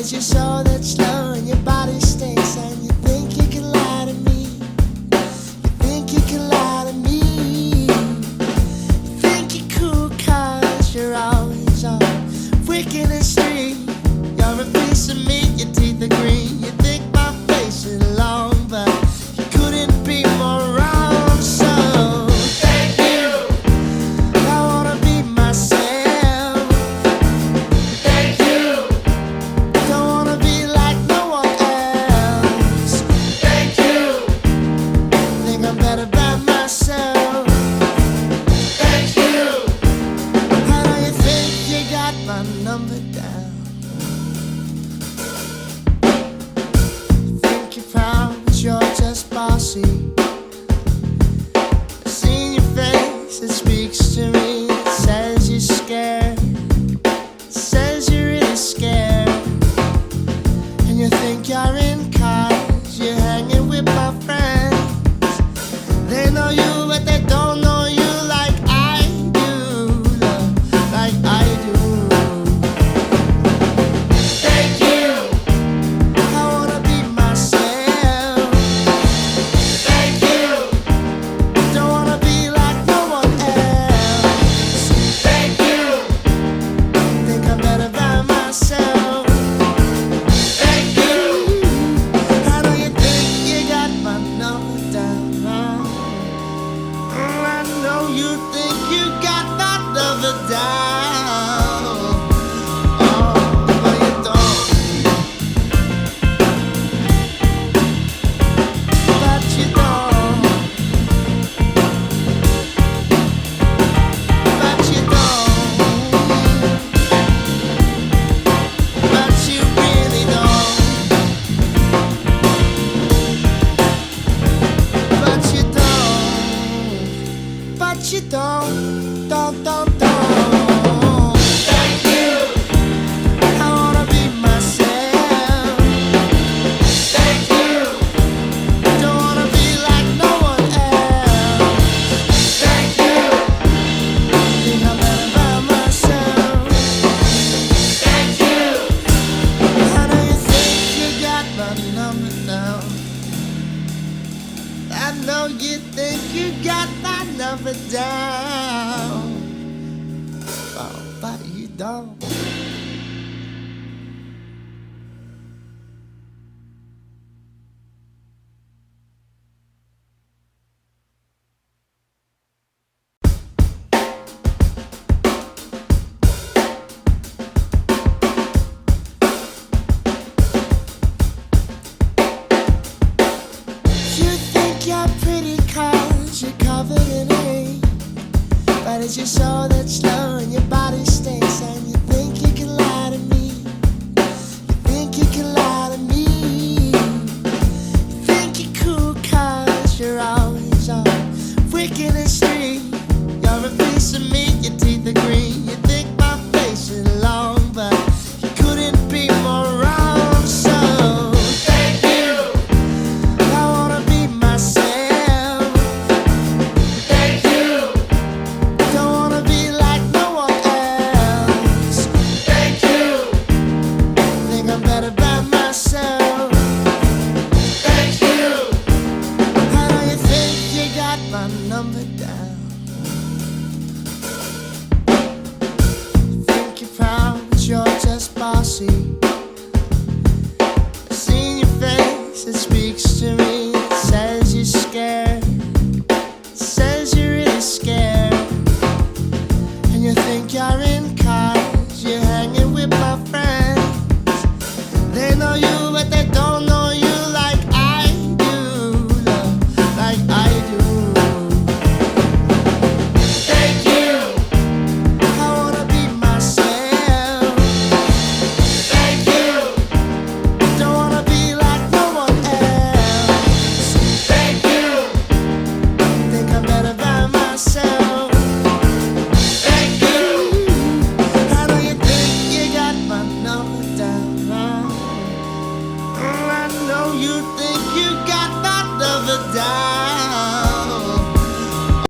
is your soul that's slow and your body stinks, and you think you can lie to me. You think you can lie to me. You think you're cool 'cause you're always on Wicked and Street. You're a piece of meat, your teeth are green. You think my face is long, but you couldn't be more wrong. So thank you. I wanna be myself. Thank you. Don't wanna be like no one else. Thank you. Think I'm better by myself. Thank you. How do you think you got my number down? Think you're proud, but you're just bossy. I've seen your face, it speaks to me. It says you're scared. It says you're really scared. And you think you're in cars. You're hanging with my friends. They know you, but they don't know you like I do. Love, like I do. Thank you. I wanna be myself. Thank you. Don't wanna be like no one else. Thank you. Think I'm better by myself. Thank you. How do you think you got my number down? I know you think you got my number down. Oh, but you don't. But you don't. But you don't. But you really don't. But you don't. But you don't. Don't. Thank you. I wanna be myself. Thank you. Don't wanna be like no one else. Thank you. Think I'm better by myself. Thank you. How do you think you got my number now? I know you think you got my number down. Oh, but you don't. You think you're pretty 'cause you're covered in ink. But it's your soul that's slow and your body stinks, and you think you can lie to me. You think you can lie to me. You think you're cool 'cause you're always on Wicked and Street. You're a piece of meat, your teeth are green. You think my face is long, but you couldn't be more wrong. So thank you. I wanna be myself. Thank you. Don't wanna be like no one else. Thank you. Think I'm better by myself. Thank you. How do you think you got my number down? Think you're proud, but you're just bossy. I've seen your face, it speaks to me. It says you're scared. It says you're really scared. And you think you're in cars. You're hanging with my friends. They know you, but they don't know you like I do. Love, like I do. Thank you. I wanna be myself. Thank you. Don't wanna be like no one else. Thank you. Think I'm better by myself. Thank you. How do you think you got my number down? I know you think